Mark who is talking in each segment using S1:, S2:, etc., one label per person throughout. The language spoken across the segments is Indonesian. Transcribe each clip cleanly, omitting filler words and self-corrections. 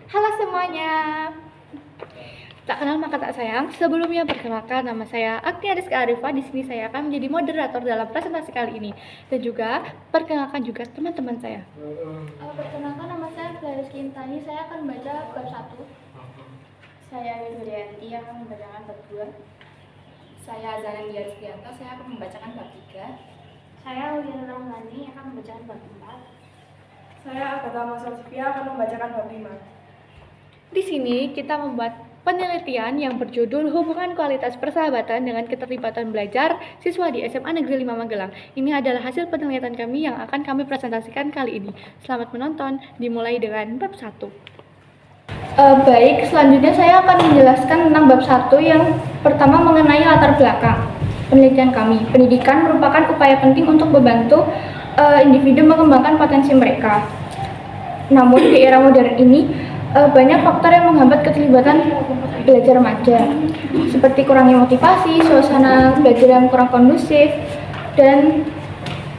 S1: Halo semuanya, tak kenal maka tak sayang. Sebelumnya perkenalkan, nama saya Agnia Rizka Arifah. Di sini saya akan menjadi moderator dalam presentasi kali ini. Dan juga perkenalkan juga teman-teman saya.
S2: Perkenalkan, nama saya Clarice Kintani. Saya akan membaca bab 1.
S3: Saya Widurianti yang akan membacakan bab 2. Saya Zanan Diarisbianto, saya akan membacakan bab 3.
S2: Saya Uliana Rahmani akan membacakan bab 4.
S4: Saya Agatha Masal-Sifia akan membacakan bab 5.
S1: Di sini kita membuat penelitian yang berjudul Hubungan Kualitas Persahabatan dengan Keterlibatan Belajar Siswa di SMA Negeri 5 Magelang. Ini adalah hasil penelitian kami yang akan kami presentasikan kali ini. Selamat menonton, dimulai dengan bab 1.
S2: Baik, selanjutnya saya akan menjelaskan tentang bab 1 yang pertama mengenai latar belakang penelitian kami. Pendidikan merupakan upaya penting untuk membantu individu mengembangkan potensi mereka. Namun di era modern ini banyak faktor yang menghambat keterlibatan belajar remaja, seperti kurangnya motivasi, suasana belajar yang kurang kondusif, dan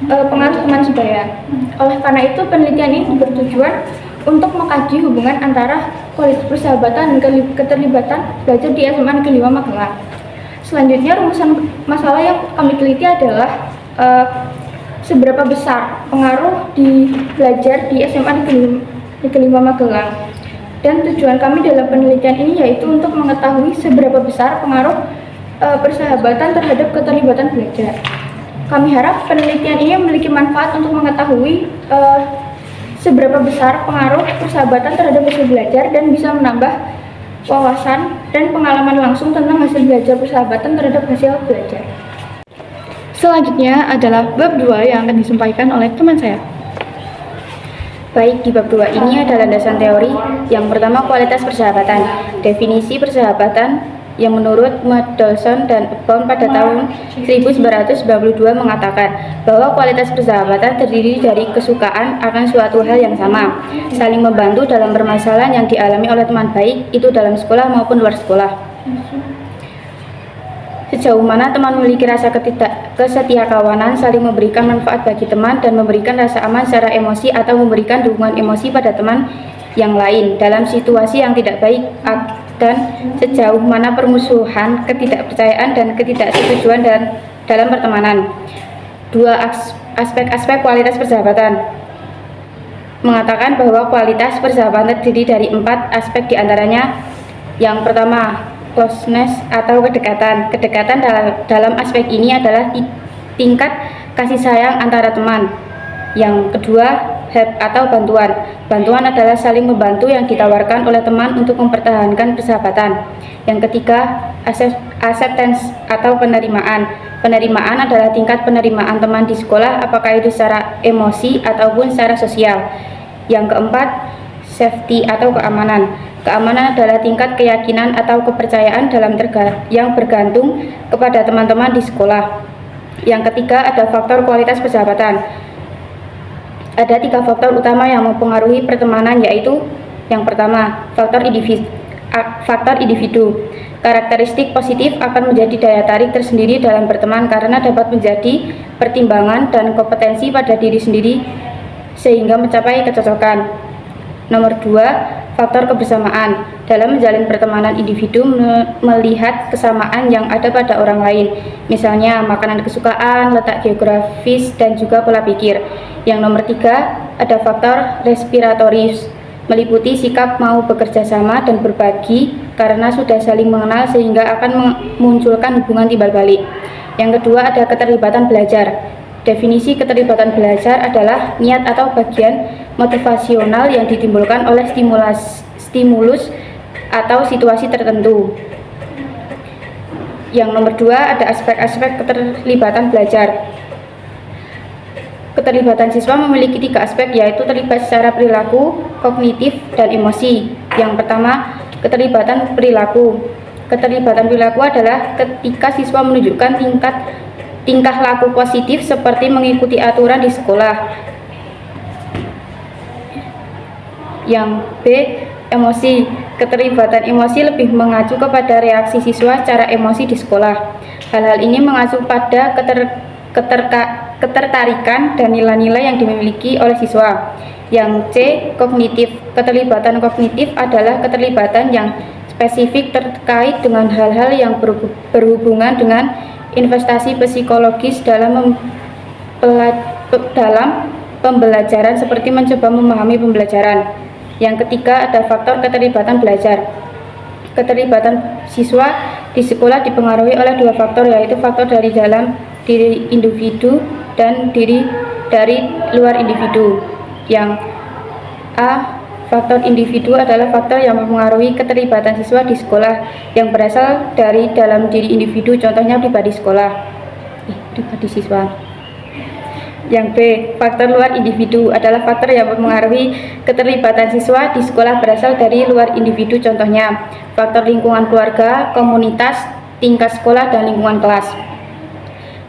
S2: pengaruh teman sebaya. Oleh karena itu, penelitian ini bertujuan untuk mengkaji hubungan antara kualitas persahabatan dan keterlibatan belajar di SMA Negeri 5 Magelang. Selanjutnya, rumusan masalah yang kami teliti adalah seberapa besar pengaruh di belajar di SMA Negeri 5 Magelang. Dan tujuan kami dalam penelitian ini yaitu untuk mengetahui seberapa besar pengaruh persahabatan terhadap keterlibatan belajar. Kami harap penelitian ini memiliki manfaat untuk mengetahui seberapa besar pengaruh persahabatan terhadap hasil belajar dan bisa menambah wawasan dan pengalaman langsung tentang hasil belajar persahabatan terhadap hasil belajar.
S1: Selanjutnya adalah bab 2 yang akan disampaikan oleh teman saya.
S3: Baik, di bab 2 ini ada landasan teori. Yang pertama, kualitas persahabatan. Definisi persahabatan yang menurut Mendelssohn dan Baum pada tahun 1992 mengatakan bahwa kualitas persahabatan terdiri dari kesukaan akan suatu hal yang sama, saling membantu dalam permasalahan yang dialami oleh teman, baik itu dalam sekolah maupun luar sekolah. Sejauh mana teman memiliki rasa kesetiakawanan, saling memberikan manfaat bagi teman, dan memberikan rasa aman secara emosi atau memberikan dukungan emosi pada teman yang lain dalam situasi yang tidak baik, dan sejauh mana permusuhan, ketidakpercayaan, dan ketidaksetujuan dalam pertemanan. Dua aspek-aspek kualitas persahabatan mengatakan bahwa kualitas persahabatan terdiri dari 4 aspek, diantaranya yang pertama, closeness atau kedekatan. Kedekatan dalam aspek ini adalah tingkat kasih sayang antara teman. Yang kedua, help atau bantuan. Bantuan adalah saling membantu yang ditawarkan oleh teman untuk mempertahankan persahabatan. Yang ketiga, acceptance atau penerimaan. Penerimaan adalah tingkat penerimaan teman di sekolah, apakah itu secara emosi ataupun secara sosial. Yang keempat, safety atau keamanan. Keamanan adalah tingkat keyakinan atau kepercayaan yang bergantung kepada teman-teman di sekolah. Yang ketiga, ada faktor kualitas persahabatan. Ada 3 faktor utama yang mempengaruhi pertemanan, yaitu yang pertama, faktor individu. Karakteristik positif akan menjadi daya tarik tersendiri dalam berteman karena dapat menjadi pertimbangan dan kompetensi pada diri sendiri sehingga mencapai kecocokan. Nomor 2, faktor kebersamaan. Dalam menjalin pertemanan, individu melihat kesamaan yang ada pada orang lain, misalnya makanan kesukaan, letak geografis, dan juga pola pikir. Yang nomor 3, ada faktor respiratoris, meliputi sikap mau bekerja sama dan berbagi karena sudah saling mengenal sehingga akan memunculkan hubungan timbal balik. Yang kedua, ada keterlibatan belajar. Definisi keterlibatan belajar adalah niat atau bagian motivasional yang ditimbulkan oleh stimulus atau situasi tertentu. Yang nomor 2, ada aspek-aspek keterlibatan belajar. Keterlibatan siswa memiliki 3 aspek, yaitu terlibat secara perilaku, kognitif, dan emosi. Yang pertama, keterlibatan perilaku. Keterlibatan perilaku adalah ketika siswa menunjukkan tingkah laku positif seperti mengikuti aturan di sekolah. Yang B, emosi. Keterlibatan emosi lebih mengacu kepada reaksi siswa secara emosi di sekolah. Hal-hal ini mengacu pada ketertarikan dan nilai-nilai yang dimiliki oleh siswa. Yang C, kognitif. Keterlibatan kognitif adalah keterlibatan yang spesifik terkait dengan hal-hal yang berhubungan dengan investasi psikologis dalam pembelajaran seperti mencoba memahami pembelajaran. Yang ketiga ada faktor keterlibatan belajar. Keterlibatan siswa di sekolah dipengaruhi oleh dua faktor, yaitu faktor dari dalam diri individu dan dari luar individu. Yang A, faktor individu adalah faktor yang mempengaruhi keterlibatan siswa di sekolah yang berasal dari dalam diri individu, contohnya pribadi siswa. Yang B, faktor luar individu adalah faktor yang mempengaruhi keterlibatan siswa di sekolah berasal dari luar individu, contohnya faktor lingkungan keluarga, komunitas, tingkat sekolah, dan lingkungan kelas.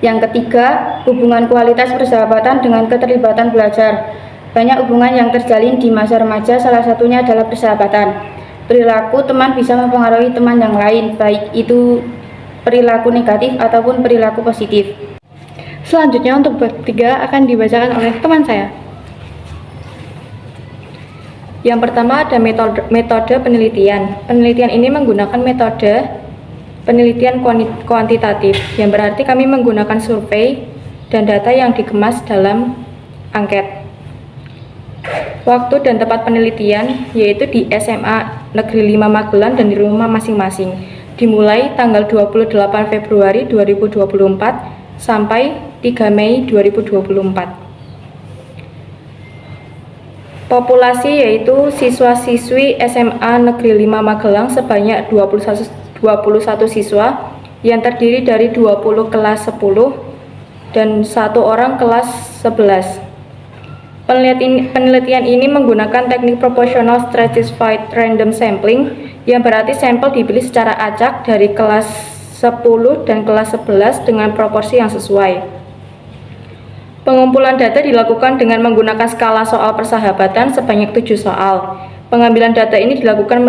S3: Yang ketiga, hubungan kualitas persahabatan dengan keterlibatan belajar. Banyak hubungan yang terjalin di masa remaja, salah satunya adalah persahabatan. Perilaku teman bisa mempengaruhi teman yang lain, baik itu perilaku negatif ataupun perilaku positif.
S1: Selanjutnya untuk bab 3 akan dibacakan oleh teman saya. Yang pertama ada metode penelitian. Penelitian ini menggunakan metode penelitian kuantitatif, yang berarti kami menggunakan survei dan data yang dikemas dalam angket. Waktu dan tempat penelitian yaitu di SMA Negeri 5 Magelang dan di rumah masing-masing. Dimulai tanggal 28 Februari 2024 sampai 3 Mei 2024. Populasi yaitu siswa-siswi SMA Negeri 5 Magelang sebanyak 21 siswa yang terdiri dari 20 kelas 10 dan 1 orang kelas 11. Penelitian ini menggunakan teknik proportional stratified random sampling, yang berarti sampel dipilih secara acak dari kelas 10 dan kelas 11 dengan proporsi yang sesuai. Pengumpulan data dilakukan dengan menggunakan skala soal persahabatan sebanyak 7 soal. Pengambilan data ini dilakukan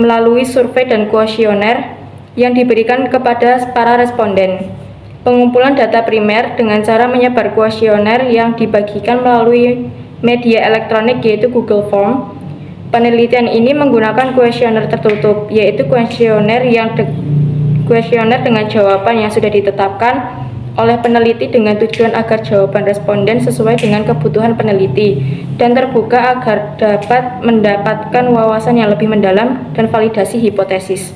S1: melalui survei dan kuesioner yang diberikan kepada para responden. Pengumpulan data primer dengan cara menyebar kuesioner yang dibagikan melalui media elektronik yaitu Google Form. Penelitian ini menggunakan kuesioner tertutup, yaitu kuesioner dengan jawaban yang sudah ditetapkan oleh peneliti dengan tujuan agar jawaban responden sesuai dengan kebutuhan peneliti dan terbuka agar dapat mendapatkan wawasan yang lebih mendalam dan validasi hipotesis.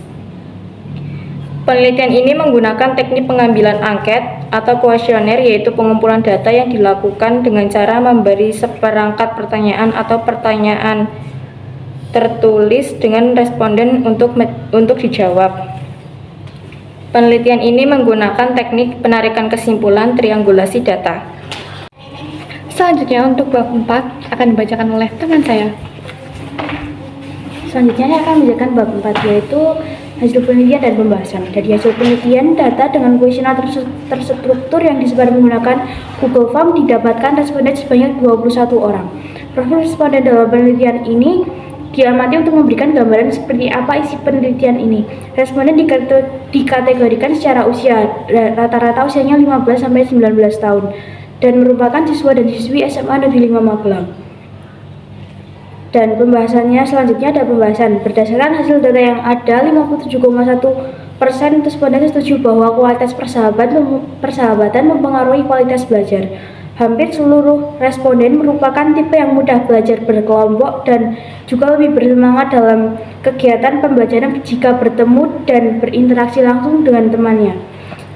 S1: Penelitian ini menggunakan teknik pengambilan angket atau kuesioner, yaitu pengumpulan data yang dilakukan dengan cara memberi seperangkat pertanyaan atau pertanyaan tertulis dengan responden untuk dijawab. Penelitian ini menggunakan teknik penarikan kesimpulan triangulasi data. Selanjutnya untuk bab 4 akan dibacakan oleh teman saya.
S3: Selanjutnya saya akan membacakan bab 4, yaitu hasil penelitian dan pembahasan. Dari hasil penelitian, data dengan kuesioner terstruktur yang disebar menggunakan Google Form didapatkan responden sebanyak 21 orang. Profil responden dalam penelitian ini diamati untuk memberikan gambaran seperti apa isi penelitian ini. Responden dikategorikan secara usia, rata-rata usianya 15-19 tahun, dan merupakan siswa dan siswi SMA Negeri 5 Magelang. Dan pembahasannya selanjutnya ada pembahasan. Berdasarkan hasil data yang ada, 57,1% responden setuju bahwa kualitas persahabatan mempengaruhi kualitas belajar. Hampir seluruh responden merupakan tipe yang mudah belajar berkelompok dan juga lebih bersemangat dalam kegiatan pembelajaran jika bertemu dan berinteraksi langsung dengan temannya.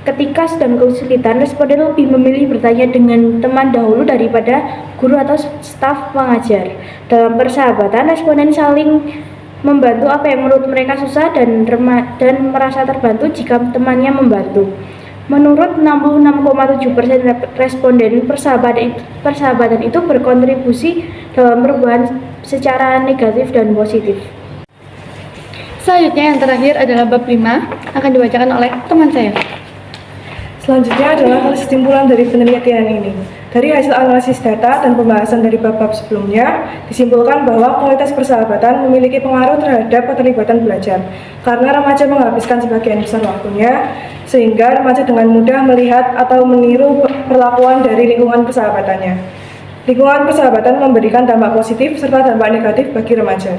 S3: Ketika sedang kesulitan, responden lebih memilih bertanya dengan teman dahulu daripada guru atau staf pengajar. Dalam persahabatan, responden saling membantu apa yang menurut mereka susah dan merasa terbantu jika temannya membantu. Menurut 66,7% responden, persahabatan itu berkontribusi dalam perubahan secara negatif dan positif.
S1: Selanjutnya yang terakhir adalah bab 5 akan dibacakan oleh teman saya.
S4: Selanjutnya adalah kesimpulan dari penelitian ini. Dari hasil analisis data dan pembahasan dari bab-bab sebelumnya, disimpulkan bahwa kualitas persahabatan memiliki pengaruh terhadap keterlibatan belajar, karena remaja menghabiskan sebagian besar waktunya, sehingga remaja dengan mudah melihat atau meniru perlakuan dari lingkungan persahabatannya. Lingkungan persahabatan memberikan dampak positif serta dampak negatif bagi remaja.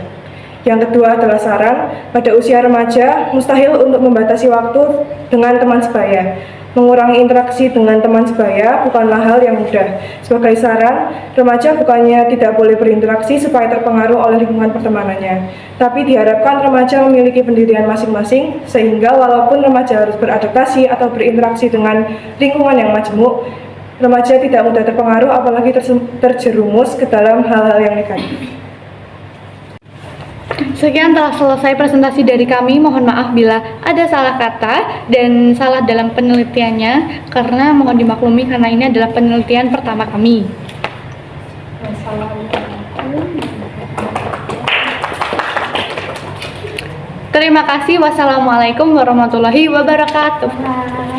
S4: Yang kedua adalah saran, pada usia remaja mustahil untuk membatasi waktu dengan teman sebaya. Mengurangi interaksi dengan teman sebaya bukanlah hal yang mudah. Sebagai saran, remaja bukannya tidak boleh berinteraksi supaya terpengaruh oleh lingkungan pertemanannya, tapi diharapkan remaja memiliki pendirian masing-masing, sehingga walaupun remaja harus beradaptasi atau berinteraksi dengan lingkungan yang majemuk, remaja tidak mudah terpengaruh apalagi terjerumus ke dalam hal-hal yang negatif.
S1: Sekian telah selesai presentasi dari kami. Mohon maaf bila ada salah kata dan salah dalam penelitiannya, karena mohon dimaklumi karena ini adalah penelitian pertama kami. Terima kasih. Wassalamualaikum warahmatullahi wabarakatuh.